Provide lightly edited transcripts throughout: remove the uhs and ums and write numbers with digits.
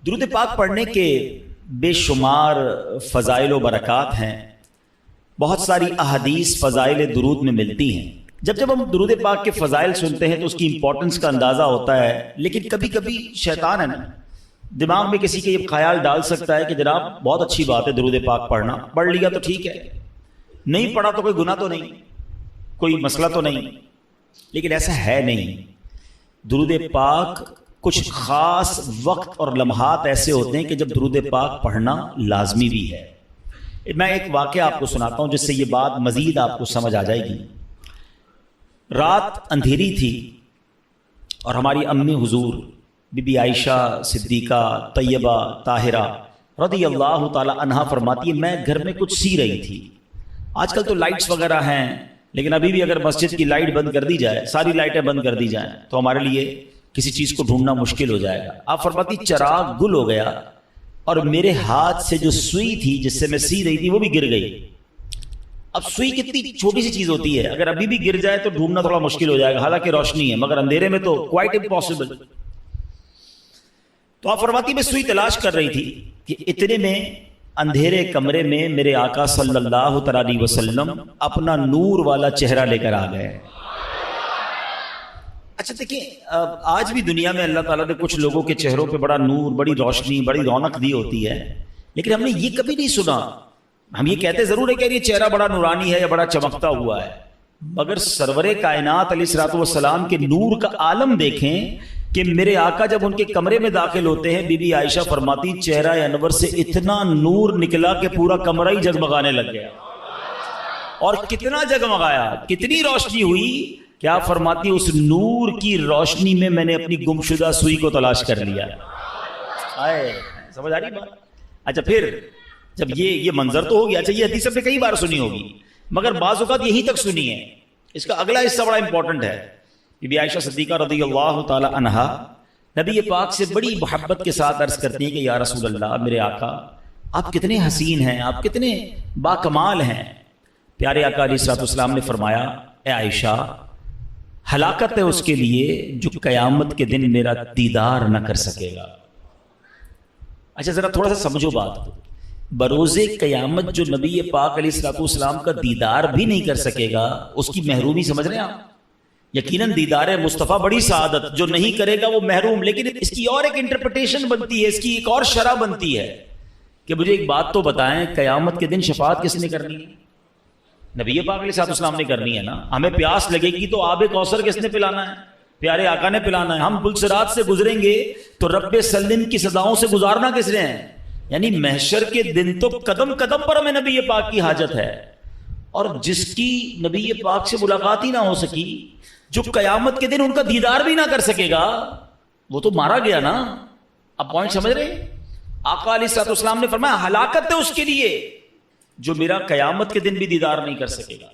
درود پاک پڑھنے کے بے شمار فضائل و برکات ہیں، بہت ساری احادیث فضائل درود میں ملتی ہیں۔ جب ہم درود پاک کے فضائل سنتے ہیں تو اس کی امپورٹنس کا اندازہ ہوتا ہے، لیکن کبھی کبھی شیطان ہے نا، دماغ میں کسی کے یہ خیال ڈال سکتا ہے کہ جناب بہت اچھی بات ہے درود پاک پڑھنا، پڑھ لیا تو ٹھیک ہے، نہیں پڑھا تو کوئی گناہ تو نہیں، کوئی مسئلہ تو نہیں۔ لیکن ایسا ہے نہیں۔ درود پاک کچھ خاص وقت اور لمحات ایسے ہوتے ہیں کہ جب درود پاک پڑھنا لازمی بھی ہے۔ میں ایک واقعہ آپ کو سناتا ہوں جس سے یہ بات مزید آپ کو سمجھ آ جائے گی۔ رات اندھیری تھی اور ہماری امی حضور بی بی عائشہ صدیقہ طیبہ طاہرہ رضی اللہ تعالی عنہا فرماتی ہے میں گھر میں کچھ سی رہی تھی۔ آج کل تو لائٹس وغیرہ ہیں، لیکن ابھی بھی اگر مسجد کی لائٹ بند کر دی جائے، ساری لائٹیں بند کر دی جائیں تو ہمارے لیے کسی چیز کو ڈھونڈنا مشکل ہو جائے گا۔ آپ فرماتی چراغ گل ہو گیا اور میرے ہاتھ سے جو سوئی تھی جس سے میں سی رہی تھی وہ بھی گر گئی۔ اب سوئی کتنی چھوٹی سی چیز ہوتی ہے، اگر ابھی بھی گر جائے تو ڈھونڈنا تھوڑا مشکل ہو جائے گا، حالانکہ روشنی ہے، مگر اندھیرے میں تو کوائٹ امپاسبل۔ تو آپ فرماتی میں سوئی تلاش کر رہی تھی کہ اتنے میں اندھیرے کمرے میں میرے آقا صلی اللہ علیہ وسلم اپنا نور والا چہرہ لے کر آ گئے۔ اچھا دیکھیں، آج بھی دنیا میں اللہ تعالیٰ نے کچھ لوگوں کے چہروں پہ بڑا نور، بڑی روشنی، بڑی رونق دی ہوتی ہے، لیکن ہم نے یہ کبھی نہیں سنا۔ ہم یہ کہتے ضرور ہے کہ یہ چہرہ بڑا نورانی ہے یا بڑا چمکتا ہوا ہے، مگر سرور کائنات علیہ الصلوۃ والسلام کے نور کا عالم دیکھیں کہ میرے آقا جب ان کے کمرے میں داخل ہوتے ہیں، بی بی عائشہ فرماتی چہرہ انور سے اتنا نور نکلا کہ پورا کمرہ ہی جگمگانے لگ گیا۔ اور کتنا جگمگایا، کتنی روشنی ہوئی، کیا فرماتی اس نور کی روشنی میں نے اپنی گمشدہ سوئی کو تلاش کر لیا۔ سمجھ آ رہی بات؟ اچھا پھر جب یہ منظر تو ہو گیا، اچھا یہ حدیث ہم نے کئی بار سنی ہوگی، مگر بعض اوقات یہیں تک سنی ہے۔ اس کا اگلا حصہ بڑا امپورٹنٹ ہے۔ بی بی عائشہ صدیقہ رضی اللہ تعالی عنہا نبی پاک سے بڑی محبت کے ساتھ عرض کرتی ہیں کہ یا رسول اللہ، میرے آقا آپ کتنے حسین ہیں، آپ کتنے باکمال ہیں۔ پیارے آقا علیہ الصلوۃ والسلام نے فرمایا اے عائشہ، ہلاکت ہے اس کے لیے جو قیامت کے دن میرا دیدار نہ کر سکے گا۔ اچھا ذرا تھوڑا سا سمجھو بات کو، بروز قیامت جو نبی پاک علیہ الصلوۃ والسلام کا دیدار بھی نہیں کر سکے گا، اس کی محرومی سمجھ رہے ہیں آپ؟ یقیناً دیدار مصطفیٰ بڑی سعادت، جو نہیں کرے گا وہ محروم۔ لیکن اس کی اور ایک انٹرپریٹیشن بنتی ہے، اس کی ایک اور شرح بنتی ہے کہ مجھے ایک بات تو بتائیں، قیامت کے دن شفاعت کس نے کرنی ہے؟ نبی پاک علیہ السلام نے کرنی ہے نا۔ ہمیں پیاس لگے گی تو آب کوثر کس نے پلانا ہے؟ پیارے آقا نے پلانا ہے۔ ہم پلسرات سے گزریں گے تو رب سلم کی صداؤں سے گزارنا کس نے ہے؟ یعنی محشر کے دن تو قدم قدم پر ہمیں نبی پاک کی حاجت ہے، اور جس کی نبی پاک سے ملاقات ہی نہ ہو سکی، جو قیامت کے دن ان کا دیدار بھی نہ کر سکے گا، وہ تو مارا گیا نا۔ اب پوائنٹ سمجھ رہے ہیں؟ آقا علیہ الصلوۃ والسلام نے فرمایا ہلاکت ہے اس کے لیے جو میرا قیامت کے دن بھی دیدار نہیں کر سکے گا۔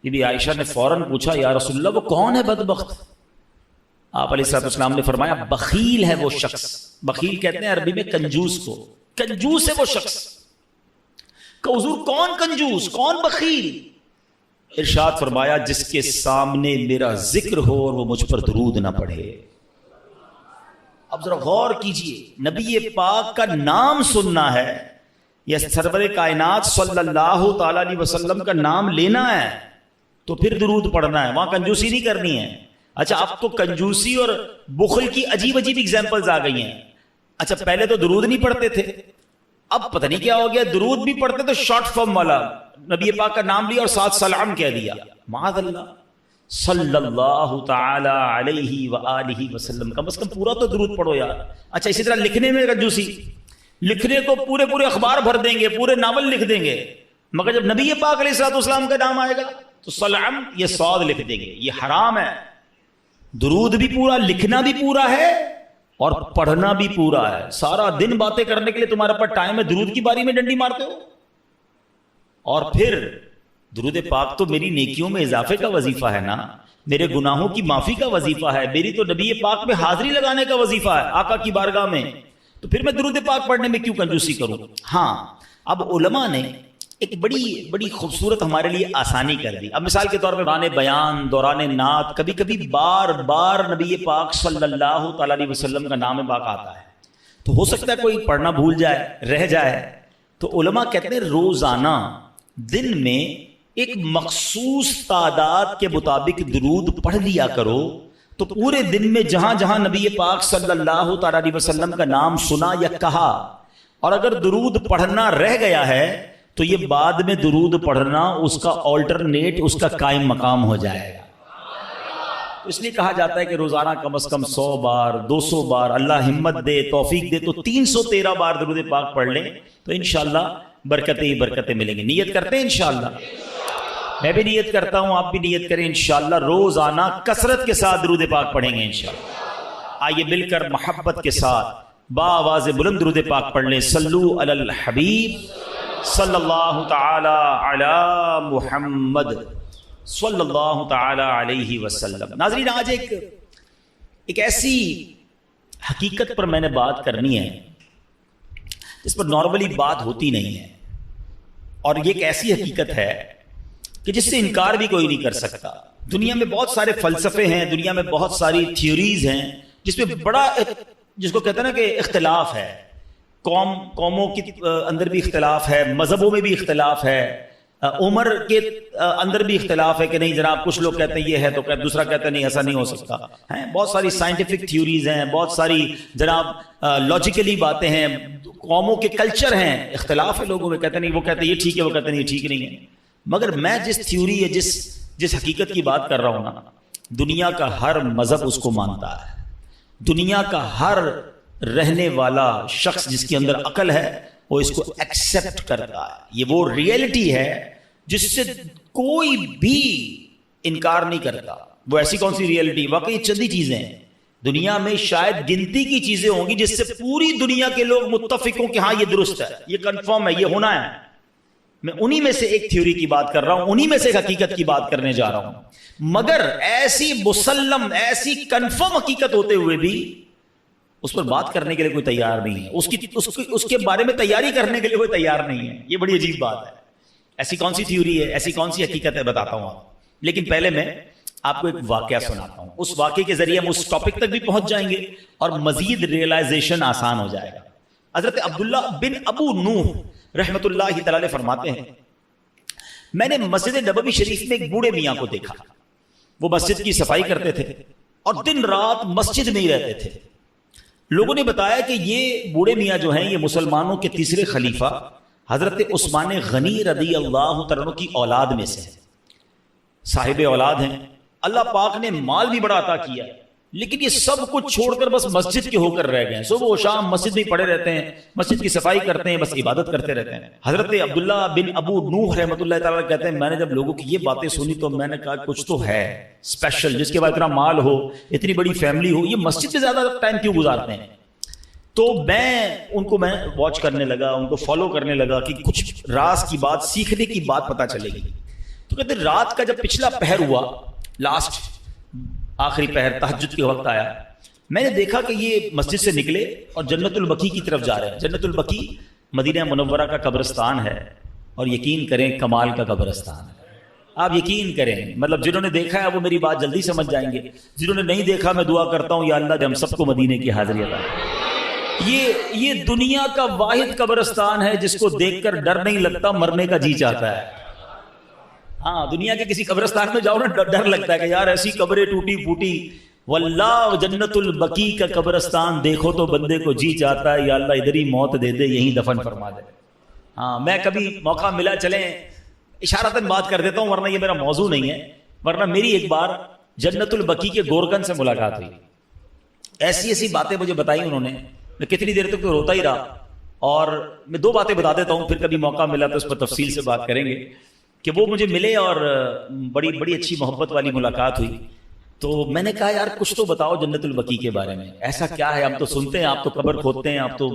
بی بی عائشہ نے فوراً پوچھا یا رسول اللہ وہ کون ہے بدبخت؟ آپ علیہ الصلوۃ والسلام نے فرمایا بخیل ہے وہ شخص۔ بخیل کہتے ہیں عربی میں کنجوس کو، کنجوس ہے وہ شخص۔ کہ حضور کون کنجوس، کون بخیل؟ ارشاد فرمایا جس کے سامنے میرا ذکر ہو اور وہ مجھ پر درود نہ پڑھے۔ اب ذرا غور کیجئے، نبی پاک کا نام سننا ہے یا سرور کائنات صلی اللہ تعالی علیہ وسلم کا نام لینا ہے تو پھر درود پڑھنا ہے، وہاں کنجوسی نہیں کرنی ہے۔ اچھا اب تو کنجوسی اور بخل کی عجیب عجیب ایگزامپلز آ گئی ہیں۔ اچھا پہلے تو درود نہیں پڑھتے تھے، اب پتہ نہیں کیا ہو گیا، درود بھی پڑھتے تو شارٹ فارم والا، نبی پاک کا نام لیا اور ساتھ سلام کہہ دیا۔ معاذ اللہ، صلی اللہ تعالی علیہ وآلہ وسلم، کم از کم پورا تو درود پڑھو یار۔ اچھا اسی طرح لکھنے میں کنجوسی، لکھنے کو پورے پورے اخبار بھر دیں گے، پورے ناول لکھ دیں گے، مگر جب نبی پاک علیہ الصلوۃ والسلام کا نام آئے گا تو سلام یہ صاد لکھ دیں گے۔ یہ حرام ہے۔ درود بھی پورا، لکھنا بھی پورا ہے اور پڑھنا بھی پورا ہے۔ سارا دن باتیں کرنے کے لیے تمہارے پاس ٹائم ہے، درود کی باری میں ڈنڈی مارتے ہو۔ اور پھر درود پاک تو میری نیکیوں میں اضافے کا وظیفہ ہے نا، میرے گناہوں کی معافی کا وظیفہ ہے، میری تو نبی پاک میں حاضری لگانے کا وظیفہ ہے آقا کی بارگاہ میں، تو پھر میں درود پاک پڑھنے میں کیوں کنجوسی کروں؟ ہاں اب علماء نے ایک بڑی خوبصورت ہمارے لیے آسانی کر دی۔ اب مثال کے طور پہ دوران بیان، دوران نعت، کبھی کبھی بار بار نبی پاک صلی اللہ تعالی علیہ وسلم کا نام پاک آتا ہے، تو ہو سکتا ہے کوئی پڑھنا بھول جائے, رہ جائے. تو علماء کہتے ہیں روزانہ دن میں ایک مخصوص تعداد کے مطابق درود پڑھ لیا کرو, تو پورے دن میں جہاں جہاں نبی پاک صلی اللہ تعالی علیہ وسلم کا نام سنا یا کہا, اور اگر درود پڑھنا رہ گیا ہے تو یہ بعد میں درود پڑھنا اس کا آلٹرنیٹ, اس کا قائم مقام ہو جائے گا. اس لیے کہا جاتا ہے کہ روزانہ کم از کم 100 بار 200 بار, اللہ ہمت دے توفیق دے تو 313 بار درود پاک پڑھ لیں تو انشاءاللہ برکتیں ہی برکتیں ملیں گی. نیت کرتے ہیں انشاءاللہ, میں بھی نیت کرتا ہوں, آپ بھی نیت کریں انشاءاللہ روزانہ کثرت کے ساتھ درود پاک پڑھیں گے انشاءاللہ. آئیے مل کر محبت کے ساتھ باآواز بلند درود پاک پڑھ لیں. صلو علی الحبیب صلی اللہ تعالی علی محمد صلی اللہ تعالی علیہ وسلم. ناظرین, آج ایک ایسی حقیقت پر میں نے بات کرنی ہے جس پر نارملی بات ہوتی نہیں ہے, اور یہ ایک ایسی حقیقت ہے کہ جس سے انکار بھی کوئی نہیں کر سکتا. دنیا میں بہت سارے فلسفے ہیں, دنیا میں بہت ساری تھیوریز ہیں جس میں بڑا, جس کو کہتے ہیں نا کہ اختلاف ہے, قوموں کے اندر بھی اختلاف ہے, مذہبوں میں بھی اختلاف ہے, عمر کے اندر بھی اختلاف ہے کہ نہیں جناب کچھ لوگ کہتے ہیں یہ ہے تو دوسرا کہتا ہے نہیں ایسا نہیں ہو سکتا ہے. بہت ساری سائنٹیفک تھیوریز ہیں, بہت ساری جناب لاجیکلی باتیں ہیں, قوموں کے کلچر ہیں, اختلاف ہے لوگوں میں, کہتے نہیں وہ کہتے ہیں یہ ٹھیک ہے, وہ کہتے ہیں یہ ٹھیک نہیں ہے. مگر میں جس تھیوری ہے, جس حقیقت کی بات کر رہا ہوں نا, دنیا کا ہر مذہب اس کو مانتا ہے, دنیا کا ہر رہنے والا شخص جس کے اندر عقل ہے وہ اس کو ایکسپٹ کرتا ہے. یہ وہ ریئلٹی ہے جس سے کوئی بھی انکار نہیں کرتا. وہ ایسی کون سی ریئلٹی, واقعی چندی چیزیں ہیں دنیا میں, شاید گنتی کی چیزیں ہوں گی جس سے پوری دنیا کے لوگ متفق ہوں کہ ہاں یہ درست ہے, یہ کنفرم ہے, یہ ہونا ہے. میں انہی میں سے ایک تھیوری کی بات کر رہا ہوں, انہی میں سے ایک حقیقت کی بات کرنے جا رہا ہوں. مگر ایسی مسلم, ایسی کنفرم حقیقت ہوتے ہوئے بھی اس پر بات کرنے کے لیے کوئی تیار نہیں ہے, اس کے بارے میں تیاری کرنے کے لیے کوئی تیار نہیں ہے. یہ بڑی عجیب بات ہے. ایسی کون سی تھیوری ہے, ایسی کون سی حقیقت ہے, بتاتا ہوں آپ. لیکن پہلے میں آپ کو ایک واقعہ سناتا ہوں. اس واقعے کے ذریعے ہم اس ٹاپک تک بھی پہنچ جائیں گے اور مزید ریئلائزیشن آسان ہو جائے گا. حضرت عبداللہ بن ابو نوح رحمت اللہ تعالی فرماتے ہیں, میں نے مسجد نبوی شریف میں ایک بوڑھے میاں کو دیکھا. وہ مسجد کی صفائی کرتے تھے اور دن رات مسجد میں ہی رہتے تھے. لوگوں نے بتایا کہ یہ بوڑھے میاں جو ہیں یہ مسلمانوں کے تیسرے خلیفہ حضرت عثمان غنی رضی اللہ تعالیٰ کی اولاد میں سے ہیں, صاحب اولاد ہیں. اللہ پاک نے مال بھی بڑا عطا کیا, لیکن یہ سب کچھ چھوڑ کر بس مسجد کے ہو کر رہ گئے ہیں. صبح و شام مسجد میں پڑے رہتے ہیں, مسجد کی صفائی کرتے ہیں, بس عبادت کرتے رہتے ہیں. حضرت عبداللہ بن ابو نوح رحمۃ اللہ تعالیٰ کہتے ہیں, میں نے جب لوگوں کی یہ باتیں سنی تو میں نے کہا کچھ تو ہے اسپیشل, جس کے بعد اتنا مال ہو, اتنی بڑی فیملی ہو, یہ مسجد میں زیادہ ٹائم کیوں گزارتے ہیں. تو میں واچ کرنے لگا, ان کو فالو کرنے لگا کہ کچھ راز کی بات, سیکھنے کی بات پتہ چلے گی. تو کہتے رات کا جب پچھلا پہر ہوا, لاسٹ آخری پہر تہجد کے وقت آیا, میں نے دیکھا کہ یہ مسجد سے نکلے اور جنت البقیع کی طرف جا رہے ہیں. جنت البقیع مدینہ منورہ کا قبرستان ہے, اور یقین کریں کمال کا قبرستان ہے. آپ یقین کریں, مطلب جنہوں نے دیکھا ہے وہ میری بات جلدی سمجھ جائیں گے, جنہوں نے نہیں دیکھا میں دعا کرتا ہوں یا اللہ ہم سب کو مدینے کی حاضری عطا. یہ دنیا کا واحد قبرستان ہے جس کو دیکھ کر ڈر نہیں لگتا, مرنے کا جی چاہتا ہے. ہاں, دنیا کے کسی قبرستان میں جاؤ نا ڈر لگتا ہے کہ یار ایسی قبریں ٹوٹی پھوٹی, واللہ جنت البقیع کا قبرستان دیکھو تو بندے کو جی چاہتا ہے یا اللہ ادھر ہی موت دے دے, یہیں دفن فرما دے. ہاں, میں کبھی موقع ملا چلیں اشارتاً بات کر دیتا ہوں, ورنہ یہ میرا موضوع نہیں ہے. ورنہ میری ایک بار جنت البقیع کے گورکن سے ملاقات ہوئی, ایسی ایسی باتیں مجھے بتائی انہوں نے, میں کتنی دیر تک تو روتا ہی رہا. اور میں 2 باتیں بتا دیتا ہوں, پھر کبھی موقع ملا تو اس پر تفصیل سے بات کریں گے. کہ وہ مجھے ملے اور بڑی اچھی محبت والی ملاقات ہوئی. تو میں نے کہا یار کچھ تو بتاؤ جنت البقیع کے بارے میں, ایسا کیا ہے, ہم تو سنتے ہیں آپ تو قبر کھودتے ہیں, آپ تو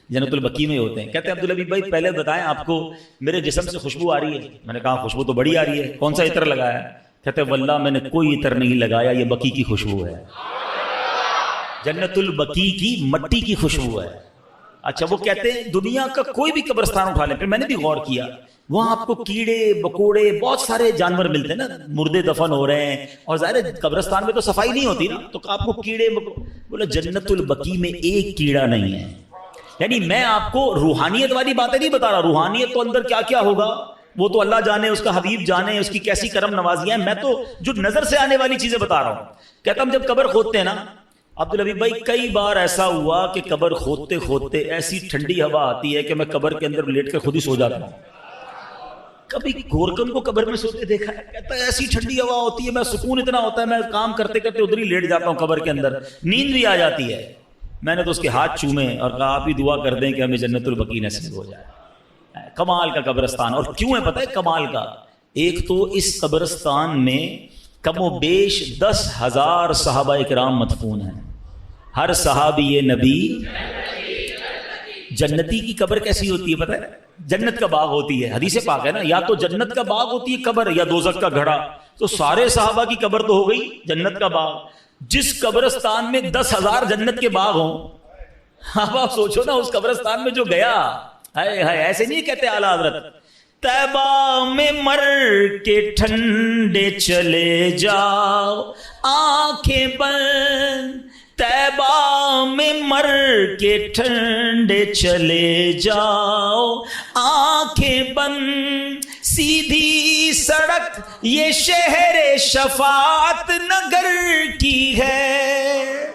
جنت البقیع میں ہوتے ہیں. کہتے ہیں عبدالحبیب بھائی پہلے بتائیں آپ کو میرے جسم سے خوشبو آ رہی ہے. میں نے کہا خوشبو تو بڑی آ رہی ہے, کون سا عطر لگایا ہے؟ کہتے ہیں واللہ میں نے کوئی عطر نہیں لگایا, یہ بقیع کی خوشبو ہے, جنت البقیع کی مٹی کی خوشبو ہے. اچھا, وہ کہتے ہیں دنیا کا کوئی بھی قبرستان اٹھا لیں. پھر میں نے بھی غور کیا, وہاں آپ کو کیڑے بکوڑے بہت سارے جانور ملتے ہیں نا, مردے دفن ہو رہے ہیں, اور ظاہر قبرستان میں تو صفائی نہیں ہوتی نا, تو آپ کو کیڑے بولا جنت البقیع میں ایک کیڑا نہیں ہے, یعنی میں آپ کو روحانیت والی باتیں نہیں بتا رہا، روحانیت تو اندر کیا کیا ہوگا وہ تو اللہ جانے، اس کا حبیب جانے، اس کی کیسی کرم نوازیاں ہیں، میں تو جو نظر سے آنے والی چیزیں بتا رہا ہوں. کہتا ہم جب قبر کھودتے ہیں نا عبدالحبیب بھائی، کئی بار ایسا ہوا کہ قبر کھودتے کھودتے ایسی ٹھنڈی ہوا آتی ہے کہ میں قبر کے اندر لیٹ کر خود ہی سو جاتا ہوں. کبھی گورکن کو قبر میں سوتے دیکھا ہے؟ کہتا ہے ایسی ٹھنڈی ہوا ہوتی ہے، میں سکون اتنا ہوتا ہے، میں کام کرتے کرتے ادھر ہی لیٹ جاتا ہوں قبر کے اندر، نیند بھی آ جاتی ہے. میں نے تو اس کے ہاتھ چومے اور کہا آپ ہی دعا کر دیں کہ ہمیں جنت البقیع نصیب ہو جائے. کمال کا قبرستان. اور کیوں ہے پتہ ہے کمال کا؟ ایک تو اس قبرستان میں کم و بیش 10,000 صحابہ اکرام مدفون ہیں. ہر صحابی نبی جنتی کی قبر کیسی ہوتی ہے پتہ ہے؟ جنت کا باغ ہوتی ہے، حدیث پاک ہے نا، یا تو جنت کا باغ ہوتی ہے قبر یا دوزخ کا گھڑا. تو سارے صحابہ کی قبر تو ہو گئی جنت کا باغ. جس قبرستان میں 10,000 جنت کے باغ ہوں، اب آپ سوچو نا اس قبرستان میں جو گیا، ہائے ہائے، ایسے نہیں کہتے اعلیٰ حضرت طیبہ میں مر کے ٹھنڈے چلے جاؤ آنکھیں بند، طیبہ میں مر کے ٹھنڈے چلے جاؤ آنکھیں بند، سیدھی سڑک یہ شہر شفاعت نگر کی ہے.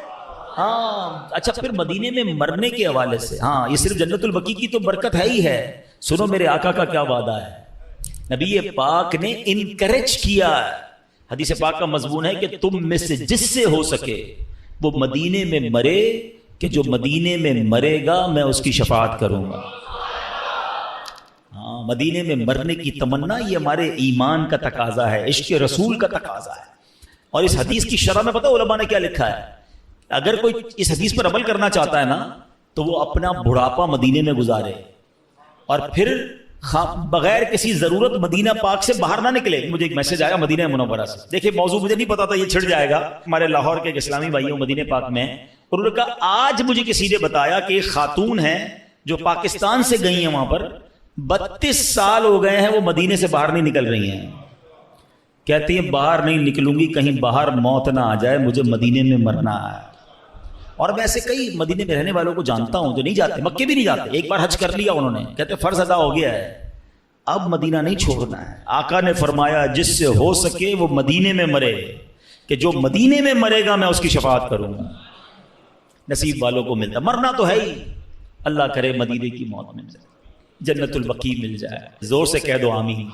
ہاں اچھا، پھر مدینے میں مرنے کے حوالے سے، ہاں یہ صرف جنت البقیع کی تو برکت ہے ہی ہے. سنو میرے آقا کا کیا وعدہ ہے. نبی پاک نے انکریج کیا، حدیث پاک کا مضمون ہے کہ تم میں سے جس سے ہو سکے وہ مدینے میں مرے، کہ جو مدینے میں مرے گا میں اس کی شفاعت کروں گا. ہاں مدینے میں مرنے کی تمنا یہ ہمارے ایمان کا تقاضا ہے، عشق رسول کا تقاضا ہے. اور اس حدیث کی شرح میں پتہ علماء نے کیا لکھا ہے؟ اگر کوئی اس حدیث پر عمل کرنا چاہتا ہے نا تو وہ اپنا بڑھاپا مدینے میں گزارے اور پھر بغیر کسی ضرورت مدینہ پاک سے باہر نہ نکلے. مجھے ایک میسج آیا مدینہ منورہ سے، دیکھیں موضوع مجھے نہیں پتا تھا یہ چھڑ جائے گا. ہمارے لاہور کے ایک اسلامی بھائیوں مدینہ پاک میں، اور انہوں نے کہا آج مجھے کسی نے بتایا کہ ایک خاتون ہیں جو پاکستان سے گئی ہیں، وہاں پر 32 سال ہو گئے ہیں وہ مدینے سے باہر نہیں نکل رہی ہیں. کہتی ہیں باہر نہیں نکلوں گی کہیں باہر موت نہ آ جائے، مجھے مدینے میں مرنا ہے. اور میں ایسے کئی مدینے میں رہنے والوں کو جانتا ہوں جو نہیں جاتے، مکے بھی نہیں جاتے. ایک بار حج کر لیا انہوں نے، کہتے فرض ادا ہو گیا ہے، اب مدینہ نہیں چھوڑنا ہے. آقا نے فرمایا جس سے ہو سکے وہ مدینے میں مرے، کہ جو مدینے میں مرے گا میں اس کی شفاعت کروں گا. نصیب والوں کو ملتا، مرنا تو ہے ہی، اللہ کرے مدینے کی موت مل جائے، جنت البقیع مل جائے. زور سے کہہ دو آمین.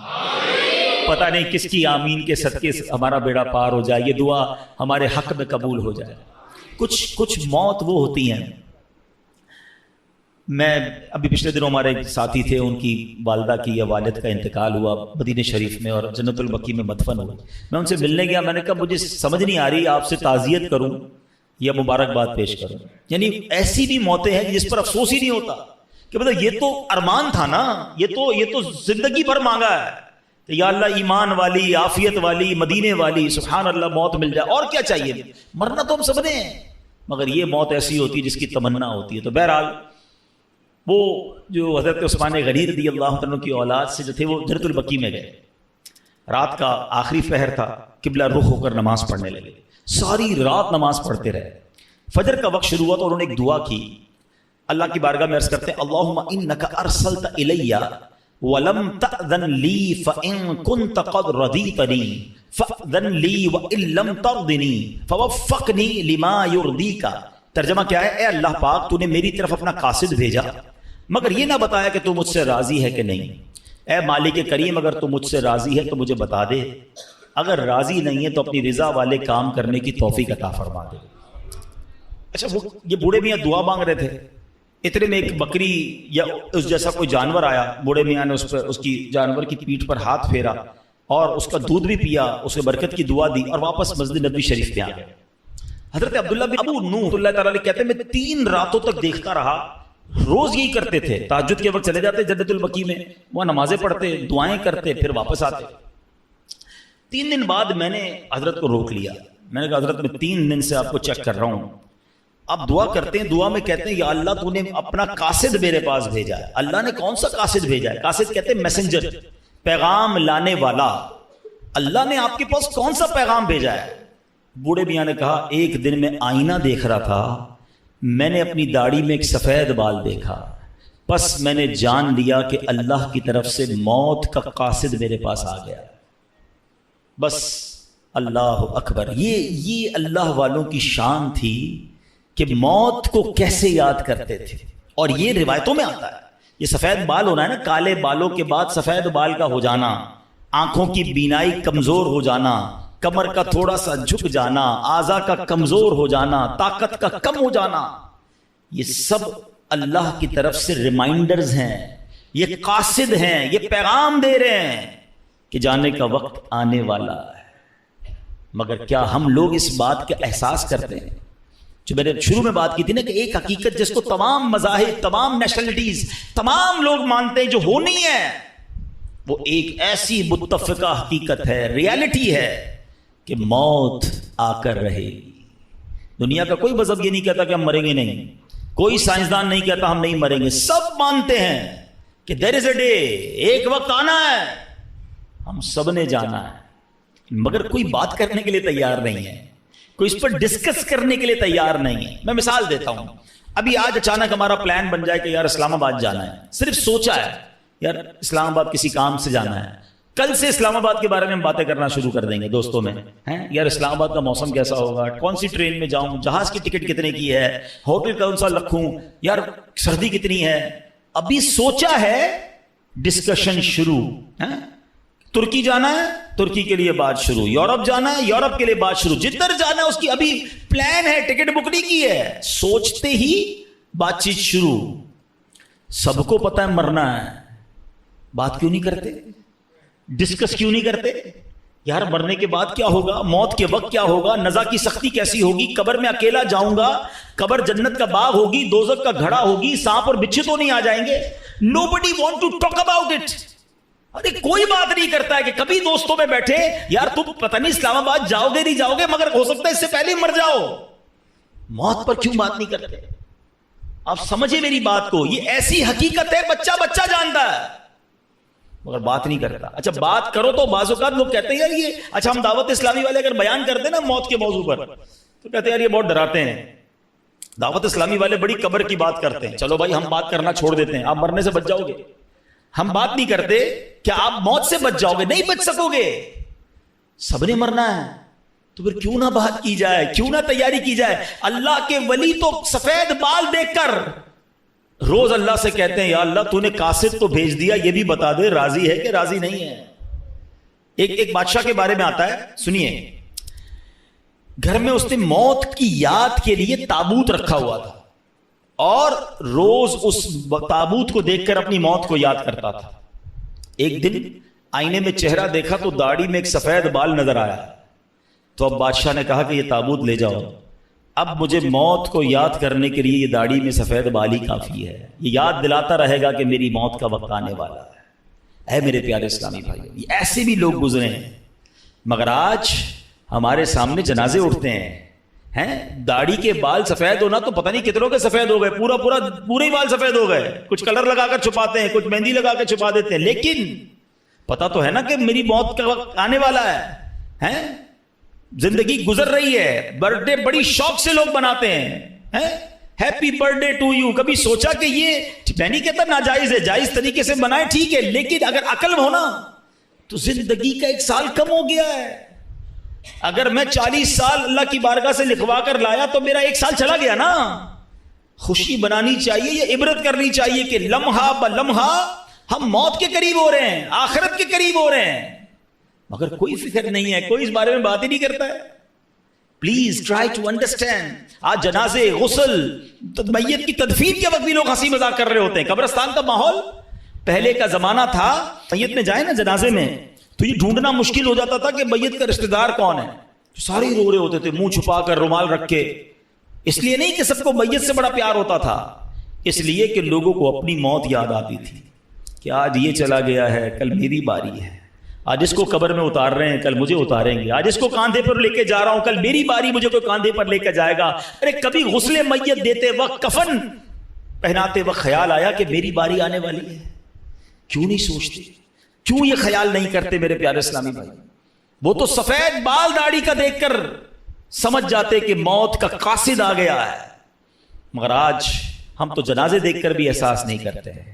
پتہ نہیں کس کی آمین کے صدقے ہمارا بیڑا پار ہو جائے، یہ دعا ہمارے حق میں قبول ہو جائے. کچھ موت وہ ہوتی ہیں. میں ابھی پچھلے دنوں ہمارے ایک ساتھی تھے، ان کی والدہ کی یا والد کا انتقال ہوا مدینہ شریف میں اور جنت البقیع میں مدفن ہوئے. میں ان سے ملنے گیا، میں نے کہا مجھے سمجھ نہیں آ رہی آپ سے تعزیت کروں یا مبارکباد پیش کروں. یعنی ایسی بھی موتیں ہیں جس پر افسوس ہی نہیں ہوتا کہ مطلب یہ تو ارمان تھا نا، یہ تو زندگی بھر مانگا ہے کہ یا اللہ ایمان والی، عافیت والی، مدینے والی، سبحان اللہ موت مل جائے، اور کیا چاہیے. مرنا تو ہم سب نے ہیں، مگر یہ موت ایسی ہوتی ہے جس کی تمنا ہوتی ہے. تو بہرحال وہ جو حضرت عثمان غنی رضی اللہ عنہ کی اولاد سے جو تھے وہ جنت البقیع میں گئے. رات کا آخری پہر تھا، قبلہ رخ ہو کر نماز پڑھنے لگے. ساری رات نماز پڑھتے رہے. فجر کا وقت شروع ہوا تو انہوں نے ایک دعا کی. اللہ کی بارگاہ میں عرض کرتے ہیں اللہم انک ارسلت الی ولم تأذن لی فإن كنت قد رضیتنی فأذن لی وإن لم ترضنی فوفقنی لما یرضیک. ترجمہ کیا ہے؟ اے اللہ پاک تو نے میری طرف اپنا قاصد بھیجا مگر یہ نہ بتایا کہ تو مجھ سے راضی ہے کہ نہیں. اے مالک کریم اگر تو مجھ سے راضی ہے تو مجھے بتا دے، اگر راضی نہیں ہے تو اپنی رضا والے کام کرنے کی توفیق عطا فرما دے. اچھا یہ بوڑھے میاں دعا مانگ رہے تھے، اتنے میں ایک بکری یا اس جیسا کوئی جانور آیا. بوڑھے میاں نے اس کی جانور کی پیٹھ پر ہاتھ پھیرا اور اس کا دودھ بھی پیا، اسے برکت کی دعا دی اور واپس مسجد نبوی شریف پہ آ گئے. حضرت عبداللہ بن ابو نوح اللہ تعالیٰ علیہ کہتے ہیں میں 3 راتوں تک دیکھتا رہا، روز یہی کرتے تھے. تہجد کے وقت چلے جاتے جنت البقیع میں، وہ نمازیں پڑھتے، دعائیں کرتے، پھر واپس آتے. 3 دن بعد میں نے حضرت کو روک لیا. میں نے کہا حضرت میں 3 دن سے آپ کو چیک کر رہا ہوں، آپ دعا کرتے ہیں، دعا میں کہتے ہیں یا اللہ تو نے اپنا قاصد میرے پاس بھیجا ہے. اللہ نے کون سا قاصد بھیجا ہے؟ قاصد کہتے ہیں میسنجر، پیغام لانے والا. اللہ نے آپ کے پاس کون سا پیغام بھیجا ہے؟ بوڑھے میاں نے کہا ایک دن میں آئینہ دیکھ رہا تھا میں نے اپنی داڑھی میں ایک سفید بال دیکھا، بس میں نے جان لیا کہ اللہ کی طرف سے موت کا قاصد میرے پاس آ گیا. بس اللہ اکبر. یہ اللہ والوں کی شان تھی کہ موت کو کیسے یاد کرتے تھے. اور یہ روایتوں میں آتا ہے. یہ سفید بال ہونا ہے نا، کالے بالوں کے بعد سفید بال کا ہو جانا، آنکھوں کی بینائی کمزور ہو جانا، کمر کا تھوڑا سا جھک جانا، اعضاء کا کمزور ہو جانا، طاقت کا کم ہو جانا، یہ سب اللہ کی طرف سے ریمائنڈرز ہیں، یہ قاصد ہیں، یہ پیغام دے رہے ہیں کہ جانے کا وقت آنے والا ہے. مگر کیا ہم لوگ اس بات کا احساس کرتے ہیں؟ جو میں نے شروع میں بات کی تھی نا کہ ایک حقیقت جس کو تمام مذاہب، تمام نیشنلٹیز، تمام لوگ مانتے ہیں جو ہونی ہے، وہ ایک ایسی متفقہ حقیقت ہے، ریالٹی ہے کہ موت آ کر رہے گی. دنیا کا کوئی مذہب یہ نہیں کہتا کہ ہم مریں گے نہیں، کوئی سائنسدان نہیں کہتا ہم نہیں مریں گے. سب مانتے ہیں کہ دیر از اے ڈے، ایک وقت آنا ہے، ہم سب نے جانا ہے. مگر کوئی بات کرنے کے لیے تیار نہیں ہے، کوئی اس پر ڈسکس کرنے کے لیے تیار نہیں ہے. میں مثال دیتا ہوں. ابھی آج اچانک ہمارا پلان بن جائے کہ یار اسلام آباد جانا ہے، صرف سوچا ہے یار اسلام آباد کسی کام سے جانا ہے. کل سے اسلام آباد کے بارے میں ہم باتیں کرنا شروع کر دیں گے دوستوں میں، یار اسلام آباد کا موسم کیسا ہوگا، کون سی ٹرین میں جاؤں، جہاز کی ٹکٹ کتنے کی ہے، ہوٹل کون سا رکھوں، یار سردی کتنی ہے. ابھی سوچا ہے، ڈسکشن شروع. ترکی جانا ہے، ترکی کے لیے بات شروع. یورپ جانا ہے، یورپ کے لیے بات شروع. جدھر جانا ہے اس کی ابھی پلان ہے، ٹکٹ بک نہیں کی ہے. سوچتے ہی بات چیت شروع. سب کو پتا ہے مرنا ہے، بات کیوں نہیں کرتے؟ ڈسکس کیوں نہیں کرتے؟ یار مرنے کے بعد کیا ہوگا، موت کے وقت کیا ہوگا، نزا کی سختی کیسی ہوگی، قبر میں اکیلا جاؤں گا، قبر جنت کا باغ ہوگی، دوزخ کا گھڑا ہوگی، سانپ اور بچھو تو نہیں آ جائیں گے. Nobody want to talk about it. ارے کوئی بات نہیں کرتا ہے کہ کبھی دوستوں میں بیٹھے یار تم پتہ نہیں اسلام آباد جاؤ گے نہیں جاؤ گے، مگر ہو سکتا ہے اس سے پہلے مر جاؤ. موت پر کیوں بات نہیں کرتے؟ آپ سمجھے میری بات کو. یہ ایسی حقیقت ہے بچہ بچہ جانتا ہے مگر بات نہیں کرتا. اچھا بات کرو تو بعض اوقات لوگ کہتے ہیں یار یہ، اچھا ہم دعوت اسلامی والے اگر بیان کرتے ہیں نا موت کے موضوع پر تو کہتے ہیں یار یہ بہت ڈراتے ہیں. دعوت اسلامی والے بڑی قبر کی بات کرتے ہیں. چلو بھائی ہم بات کرنا چھوڑ دیتے ہیں، آپ مرنے سے بچ جاؤ گے. ہم بات نہیں کرتے کیا آپ موت سے بچ جاؤ گے؟ نہیں بچ سکو گے. سب نے مرنا ہے تو پھر کیوں نہ بات کی جائے، کیوں نہ تیاری کی جائے. اللہ کے ولی تو سفید بال دیکھ کر روز اللہ سے کہتے ہیں یا اللہ تو نے قاصد تو بھیج دیا، یہ بھی بتا دے راضی ہے کہ راضی نہیں ہے. ایک بادشاہ کے بارے میں آتا ہے، سنیے. گھر میں اس نے موت کی یاد کے لیے تابوت رکھا ہوا تھا اور روز اس تابوت کو دیکھ کر اپنی موت کو یاد کرتا تھا. ایک دن آئینے میں چہرہ دیکھا تو داڑھی میں ایک سفید بال نظر آیا. تو اب بادشاہ نے کہا کہ یہ تابوت لے جاؤ، اب مجھے موت کو یاد کرنے کے لیے یہ داڑھی میں سفید بال ہی کافی ہے، یہ یاد دلاتا رہے گا کہ میری موت کا وقت آنے والا ہے. اے میرے پیارے اسلامی بھائی، ایسے بھی لوگ گزرے ہیں. مگر آج ہمارے سامنے جنازے اٹھتے ہیں، داڑھی کے بال سفید ہونا تو پتہ نہیں کتنوں کے سفید ہو گئے، پورے ہی بال سفید ہو گئے. کچھ کلر لگا کر چھپاتے ہیں، کچھ مہندی لگا کر چھپا دیتے ہیں، لیکن پتہ تو ہے نا کہ میری موت کا وقت آنے والا ہے. زندگی گزر رہی ہے، برتھ ڈے بڑی شوق سے لوگ مناتے ہیں، happy birthday to you. کبھی سوچا کہ یہ میں نہیں کہتا ناجائز ہے، جائز طریقے سے منائے ٹھیک ہے، لیکن اگر عقل ہونا تو زندگی کا 1 سال کم ہو گیا ہے. اگر میں 40 سال اللہ کی بارگاہ سے لکھوا کر لایا تو میرا 1 سال چلا گیا نا. خوشی بنانی چاہیے، یہ عبرت کرنی چاہیے کہ لمحہ بلمحہ ہم موت کے قریب ہو رہے ہیں، آخرت کے قریب ہو رہے ہیں، مگر کوئی فکر نہیں ہے، کوئی اس بارے میں بات ہی نہیں کرتا ہے. Please try to understand. آج جنازے، غسل، میت کی تدفین کے وقت بھی لوگ ہنسی مذاق کر رہے ہوتے ہیں. قبرستان کا ماحول پہلے کا زمانہ تھا، میت میں جائے نا جنازے میں تو یہ ڈھونڈنا مشکل ہو جاتا تھا کہ میت کا رشتہ دار کون ہے. سارے ہی رو رہے ہوتے تھے منہ چھپا کر، رومال رکھ کے. اس لیے نہیں کہ سب کو میت سے بڑا پیار ہوتا تھا، اس لیے کہ لوگوں کو اپنی موت یاد آتی تھی کہ آج یہ چلا گیا ہے، کل میری باری ہے. آج اس کو قبر میں اتار رہے ہیں، کل مجھے اتاریں گے. آج اس کو کاندھے پر لے کے جا رہا ہوں، کل میری باری مجھے کوئی کاندھے پر لے کے جائے گا. ارے کبھی غسل میت دیتے وقت، کفن پہناتے وقت خیال آیا کہ میری باری آنے والی ہے؟ کیوں نہیں سوچتے؟ کیوں یہ خیال نہیں کرتے میرے پیارے اسلامی بھائی؟ وہ تو سفید بال داڑھی کا دیکھ کر سمجھ جاتے کہ موت کا قاصد آ گیا ہے. مگر آج ہم تو جنازے دیکھ کر بھی احساس نہیں کرتے ہیں.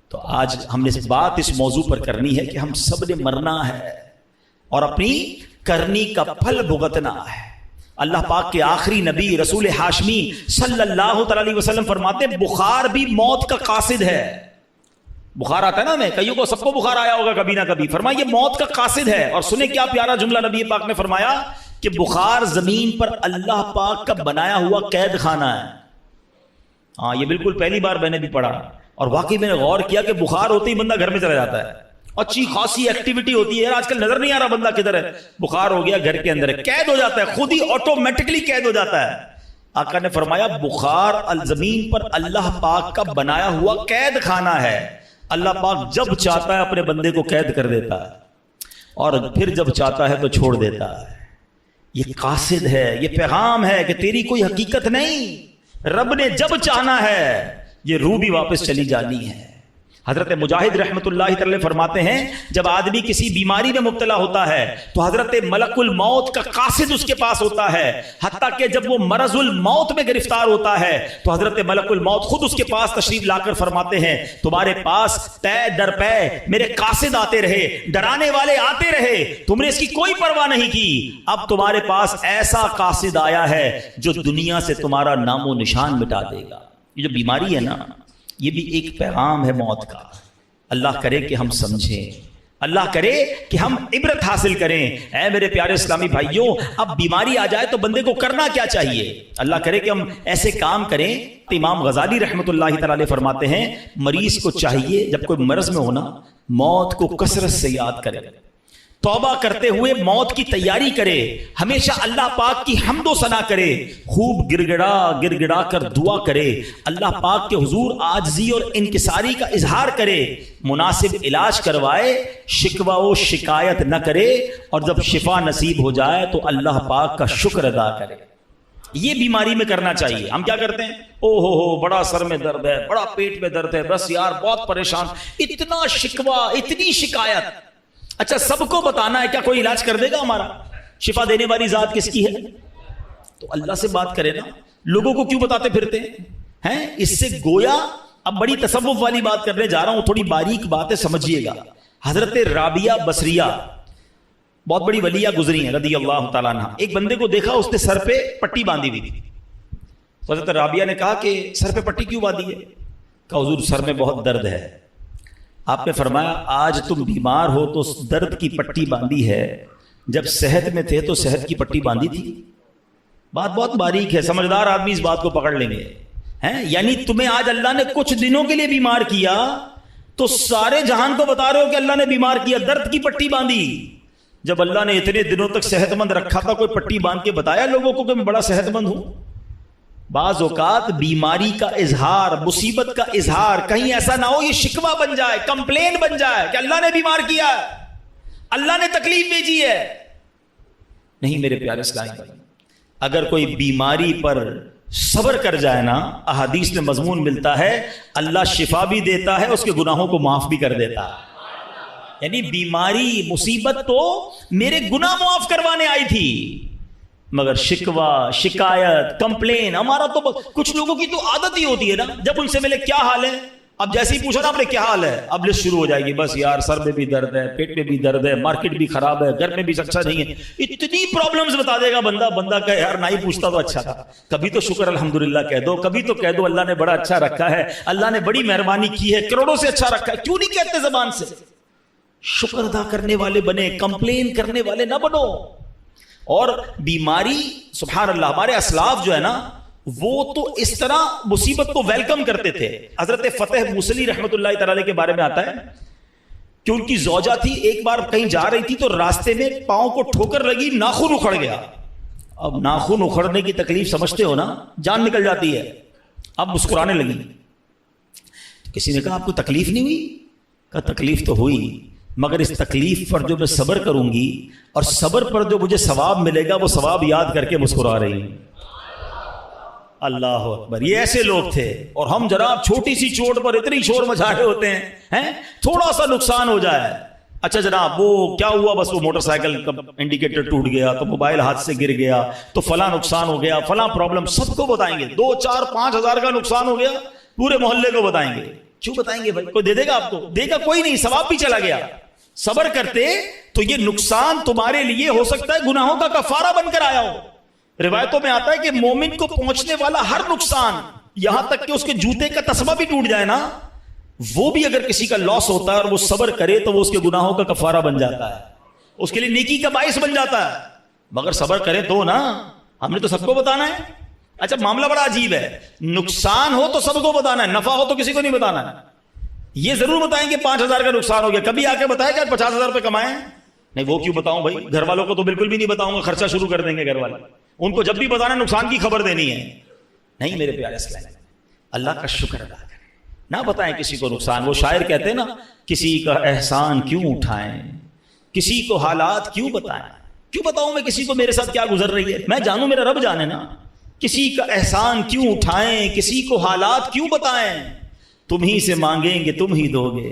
تو آج ہم نے بات اس موضوع پر کرنی ہے کہ ہم سب نے مرنا ہے اور اپنی کرنی کا پھل بھگتنا ہے. اللہ پاک کے آخری نبی رسول ہاشمی صلی اللہ علیہ وسلم فرماتے ہیں بخار بھی موت کا قاصد ہے. بخار آتا ہے نا, ہمیں کئیوں کو سب کو بخار آیا ہوگا کبھی نہ کبھی. فرمایا یہ موت کا قاصد ہے. اور سنیں کیا پیارا جملہ نبی پاک نے فرمایا کہ بخار زمین پر اللہ پاک کا بنایا ہوا قید خانہ ہے. ہاں یہ بالکل پہلی بار میں نے بھی پڑھا اور واقعی میں نے غور کیا کہ بخار ہوتے ہی بندہ گھر میں چلا جاتا ہے, اچھی خاصی ایکٹیویٹی ہوتی ہے. آج کل نظر نہیں آ رہا بندہ کدھر ہے, بخار ہو گیا گھر کے اندر ہے, قید ہو جاتا ہے, خود ہی آٹومیٹکلی قید ہو جاتا ہے. آقا نے فرمایا بخار زمین پر اللہ پاک کا بنایا ہوا قید خانہ ہے. اللہ پاک جب چاہتا ہے اپنے بندے کو قید کر دیتا ہے اور پھر جب چاہتا ہے تو چھوڑ دیتا ہے. یہ قاصد ہے, یہ پیغام ہے کہ تیری کوئی حقیقت نہیں, رب نے جب چاہنا ہے یہ روح بھی واپس چلی جانی ہے. حضرت مجاہد رحمت اللہ تعالی فرماتے ہیں جب آدمی کسی بیماری میں مبتلا ہوتا ہے تو حضرت ملک الموت کا قاصد اس کے پاس ہوتا ہے, حتیٰ کہ جب وہ مرض الموت میں گرفتار ہوتا ہے تو حضرت ملک الموت خود اس کے پاس تشریف لا کر فرماتے ہیں تمہارے پاس پے در پے میرے قاصد آتے رہے, ڈرانے والے آتے رہے, تم نے اس کی کوئی پرواہ نہیں کی. اب تمہارے پاس ایسا قاصد آیا ہے جو دنیا سے تمہارا نام و نشان مٹا دے گا. یہ جو بیماری ہے نا یہ بھی ایک پیغام ہے موت کا. اللہ کرے کہ ہم سمجھیں, اللہ کرے کہ ہم عبرت حاصل کریں. اے میرے پیارے اسلامی بھائیوں, اب بیماری آ جائے تو بندے کو کرنا کیا چاہیے؟ اللہ کرے کہ ہم ایسے کام کریں. امام غزالی رحمت اللہ تعالی فرماتے ہیں مریض کو چاہیے جب کوئی مرض میں ہونا موت کو کثرت سے یاد کرے, توبہ کرتے ہوئے موت کی تیاری کرے, ہمیشہ اللہ پاک کی حمد و ثنا کرے, خوب گر گڑا کر دعا کرے, اللہ پاک کے حضور عاجزی اور انکساری کا اظہار کرے, مناسب علاج کروائے, شکوہ و شکایت نہ کرے, اور جب شفا نصیب ہو جائے تو اللہ پاک کا شکر ادا کرے. یہ بیماری میں کرنا چاہیے. ہم کیا کرتے ہیں, او ہو بڑا سر میں درد ہے, بڑا پیٹ میں درد ہے, بس یار بہت پریشان, اتنا شکوہ اتنی شکایت. اچھا سب کو بتانا ہے, کیا کوئی علاج کر دے گا ہمارا؟ شفا دینے والی ذات کس کی ہے؟ تو اللہ سے بات کرے نا, لوگوں کو کیوں بتاتے پھرتے ہیں؟ اس سے گویا اب بڑی تصوف والی بات کرنے جا رہا ہوں, تھوڑی باریک بات ہے سمجھیے گا. حضرت رابعہ بصریہ بہت بڑی ولیہ گزری ہیں رضی اللہ تعالیٰ عنہ. ایک بندے کو دیکھا اس نے سر پہ پٹی باندھی ہوئی تھی. تو حضرت رابعہ نے کہا کہ سر پہ پٹی کیوں باندھی ہے؟ کہا حضور سر میں بہت درد ہے. آپ نے فرمایا آج تم بیمار ہو تو درد کی پٹی باندھی ہے, جب صحت میں تھے تو صحت کی پٹی باندھی تھی. بات بہت باریک ہے, سمجھدار آدمی اس بات کو پکڑ لیں گے. یعنی تمہیں آج اللہ نے کچھ دنوں کے لیے بیمار کیا تو سارے جہان کو بتا رہے ہو کہ اللہ نے بیمار کیا, درد کی پٹی باندھی. جب اللہ نے اتنے دنوں تک صحت مند رکھا تھا, کوئی پٹی باندھ کے بتایا لوگوں کو کہ میں بڑا صحت مند ہوں؟ بعض اوقات بیماری کا اظہار, مصیبت کا اظہار کہیں ایسا نہ ہو یہ شکوہ بن جائے, کمپلین بن جائے کہ اللہ نے بیمار کیا, اللہ نے تکلیف بھیجی ہے. نہیں میرے پیارے اسلامی بھائی, اگر کوئی بیماری پر صبر کر جائے نا, احادیث میں مضمون ملتا ہے اللہ شفا بھی دیتا ہے, اس کے گناہوں کو معاف بھی کر دیتا ہے. یعنی بیماری مصیبت تو میرے گناہ معاف کروانے آئی تھی, مگر شکوہ شکایت کمپلین ہمارا تو کچھ لوگوں کی تو عادت ہی ہوتی ہے نا, جب ان سے ملے کیا حال ہے, اب جیسے ہی پوچھا نا آپ نے کیا حال ہے, اب لسٹ شروع ہو جائے گی, بس یار سر میں بھی درد ہے, پیٹ میں بھی درد ہے, مارکیٹ بھی خراب ہے, گھر میں بھی اچھا نہیں ہے, اتنی پرابلمز بتا دے گا بندہ کہ یار نہ ہی پوچھتا تو اچھا تھا. کبھی تو شکر الحمدللہ کہہ دو, کبھی تو کہہ دو اللہ نے بڑا اچھا رکھا ہے, اللہ نے بڑی مہربانی کی ہے, کروڑوں سے اچھا رکھا ہے. کیوں نہیں کہتے زبان سے؟ شکر ادا کرنے والے بنے, کمپلین کرنے والے نہ بنو. اور بیماری سبحان اللہ, ہمارے اسلاف جو ہے نا وہ تو اس طرح مصیبت کو ویلکم کرتے تھے. حضرت فتح موصلی رحمت اللہ تعالی کے بارے میں آتا ہے کہ ان کی زوجہ تھی, ایک بار کہیں جا رہی تھی تو راستے میں پاؤں کو ٹھوکر لگی, ناخن اکھڑ گیا. اب ناخن اکھڑنے کی تکلیف سمجھتے ہو نا, جان نکل جاتی ہے. اب مسکرانے لگی. کسی نے کہا آپ کو تکلیف نہیں ہوئی؟ کہا تکلیف تو ہوئی, مگر اس تکلیف پر جو میں صبر کروں گی اور صبر پر جو مجھے ثواب ملے گا وہ ثواب یاد کر کے مسکرا رہی ہیں. اللہ اکبر. یہ ایسے لوگ تھے. اور ہم جناب چھوٹی سی چوٹ پر اتنی شور مچا رہے ہوتے ہیں, تھوڑا سا نقصان ہو جائے اچھا جناب وہ کیا ہوا، بس وہ موٹر سائیکل کا انڈیکیٹر ٹوٹ گیا، تو موبائل ہاتھ سے گر گیا، تو فلاں نقصان ہو گیا، فلاں پرابلم، سب کو بتائیں گے. 2 4 5 ہزار کا نقصان ہو گیا، پورے محلے کو بتائیں گے. کیوں بتائیں گے بھائی؟ کوئی دے دے گا آپ کو؟ دے گا کوئی نہیں، ثواب بھی چلا گیا. صبر کرتے تو یہ نقصان تمہارے لیے ہو سکتا ہے گناہوں کا کفارہ بن کر آیا ہو. روایتوں میں آتا ہے کہ مومن کو پہنچنے والا ہر نقصان، یہاں تک کہ اس کے جوتے کا تسمہ بھی ٹوٹ جائے نا، وہ بھی اگر کسی کا لاس ہوتا ہے اور وہ صبر کرے تو وہ اس کے گناہوں کا کفارہ بن جاتا ہے، اس کے لیے نیکی کا باعث بن جاتا ہے. مگر صبر کرے تو نا، ہم نے تو سب کو بتانا ہے. اچھا معاملہ بڑا عجیب ہے، نقصان ہو تو سب کو بتانا ہے، نفع ہو تو کسی کو نہیں بتانا ہے. یہ ضرور بتائیں کہ 5,000 کا نقصان ہو گیا، کبھی آ کے بتایا کہ 50,000 روپے کمائے؟ نہیں، وہ کیوں بتاؤں بھائی، گھر والوں کو تو بالکل بھی نہیں بتاؤں گا، خرچہ شروع کر دیں گے گھر والے. ان کو جب بھی بتانا نقصان کی خبر دینی ہے. نہیں میرے پیارے اسلام، اللہ کا شکر ادا کریں، نہ بتائیں کسی کو نقصان. وہ شاعر کہتے ہیں نا، کسی کا احسان کیوں اٹھائیں، کسی کو حالات کیوں بتائیں. کیوں بتاؤں میں کسی کو میرے ساتھ کیا گزر رہی ہے؟ میں جانوں، میرا رب جانے نا. کسی کا احسان کیوں اٹھائیں، کسی کو حالات کیوں بتائیں. تم ہی سے مانگیں گے تم ہی دو گے،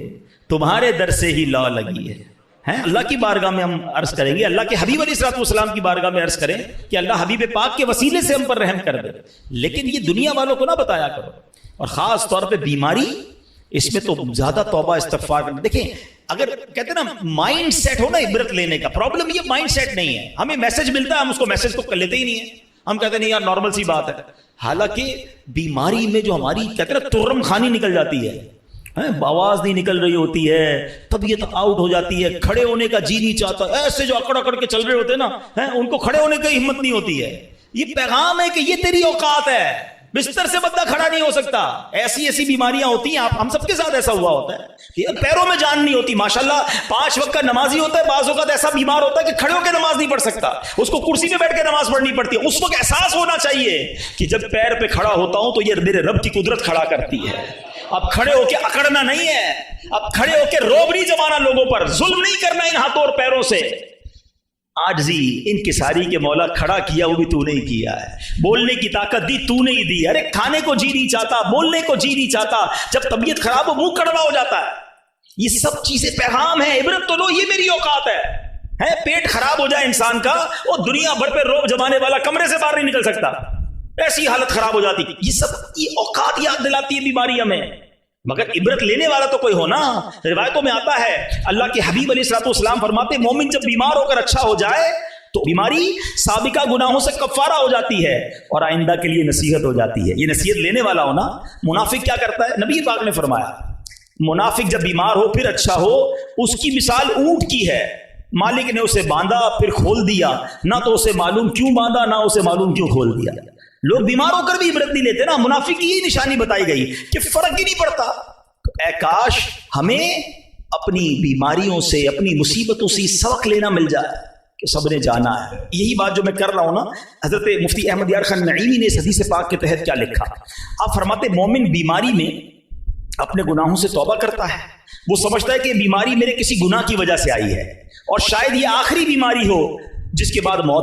تمہارے در سے ہی لا لگی ہے. اللہ کی بارگاہ میں ہم عرض کریں گے، اللہ کے حبیب علیہ الصلوۃ والسلام کی بارگاہ میں عرض کریں کہ اللہ حبیب پاک کے وسیلے سے ہم پر رحم کر دے. لیکن یہ دنیا والوں کو نہ بتایا کرو، اور خاص طور پہ بیماری، اس میں تو زیادہ توبہ استغفار کرنا. دیکھیں اگر کہتے ہیں نا مائنڈ سیٹ ہو نا عبرت لینے کا، پرابلم یہ مائنڈ سیٹ نہیں ہے. ہمیں میسج ملتا ہے، ہم اس کو میسج کو کر لیتے ہی نہیں ہے، ہم کہتے ہیں نہیں یار نارمل سی بات ہے. حالانکہ بیماری میں جو ہماری کہتے ہیں نا ترم خانی نکل جاتی ہے، آواز نہیں نکل رہی ہوتی ہے، طبیعت آؤٹ ہو جاتی ہے، کھڑے ہونے کا جی نہیں چاہتا، ایسے جو اکڑ اکڑ کے چل رہے ہوتے ہیں نا، ان کو کھڑے ہونے کی ہمت نہیں ہوتی ہے. یہ پیغام ہے کہ یہ تیری اوقات ہے، بستر سے بندہ کھڑا نہیں ہو سکتا. ایسی بیماریاں ہوتی ہیں، ہم سب کے ساتھ ایسا ہوا ہوتا ہے کہ پیروں میں جان نہیں ہوتی. ماشاءاللہ 5 وقت کا نمازی ہوتا ہے، بعض اوقات ایسا بیمار ہوتا ہے کہ کھڑے ہو کے نماز نہیں پڑھ سکتا، اس کو کرسی پہ بیٹھ کے نماز پڑھنی پڑتی ہے. اس وقت احساس ہونا چاہیے کہ جب پیر پہ کھڑا ہوتا ہوں تو یہ میرے رب کی قدرت کھڑا کرتی ہے. اب کھڑے ہو کے اکڑنا نہیں ہے، اب کھڑے ہو کے روب نہیں جمانا لوگوں پر، ظلم نہیں کرنا ان ہاتھوں اور پیروں سے. عاجزی انکساری کے مولا کھڑا کیا وہ بھی تو نے ہی کیا ہے، بولنے کی طاقت دی تو نے ہی دی. ارے کھانے کو جی نہیں چاہتا، بولنے کو جی نہیں چاہتا، جب طبیعت خراب ہو منہ کڑوا ہو جاتا ہے. یہ سب چیزیں پیغام ہے، عبرت تو لو، یہ میری اوقات ہے. پیٹ خراب ہو جائے انسان کا، وہ دنیا بھر پہ روب جمانے والا کمرے سے باہر نہیں نکل سکتا، ایسی حالت خراب ہو جاتی. یہ اوقات یاد دلاتی ہے بیماری ہمیں، مگر عبرت لینے والا تو کوئی ہو نا. روایتوں میں آتا ہے اللہ کے حبیب علیہ الصلوۃ والسلام فرماتے مومن جب بیمار ہو کر اچھا ہو جائے تو بیماری سابقہ گناہوں سے کفارہ ہو جاتی ہے اور آئندہ کے لیے نصیحت ہو جاتی ہے. یہ نصیحت لینے والا ہو نا. منافق کیا کرتا ہے؟ نبی پاک نے فرمایا منافق جب بیمار ہو پھر اچھا ہو، اس کی مثال اونٹ کی ہے، مالک نے اسے باندھا پھر کھول دیا، نہ تو اسے معلوم کیوں باندھا نہ اسے معلوم کیوں کھول دیا. لوگ بیمار ہو کر بھی عبرت نہیں لیتے نا. منافق کی یہ نشانی بتائی گئی کہ فرق ہی نہیں پڑتا. اے کاش ہمیں اپنی بیماریوں سے، اپنی مصیبتوں سے سبق لینا مل جائے کہ سب نے جانا ہے. یہی بات جو میں کر رہا ہوں نا، حضرت مفتی احمد یار خان نعیمی نے اس حدیث پاک کے تحت کیا لکھا. آپ فرماتے مومن بیماری میں اپنے گناہوں سے توبہ کرتا ہے، وہ سمجھتا ہے کہ بیماری میرے کسی گناہ کی وجہ سے آئی ہے اور شاید یہ آخری بیماری ہو جس کے بعد موت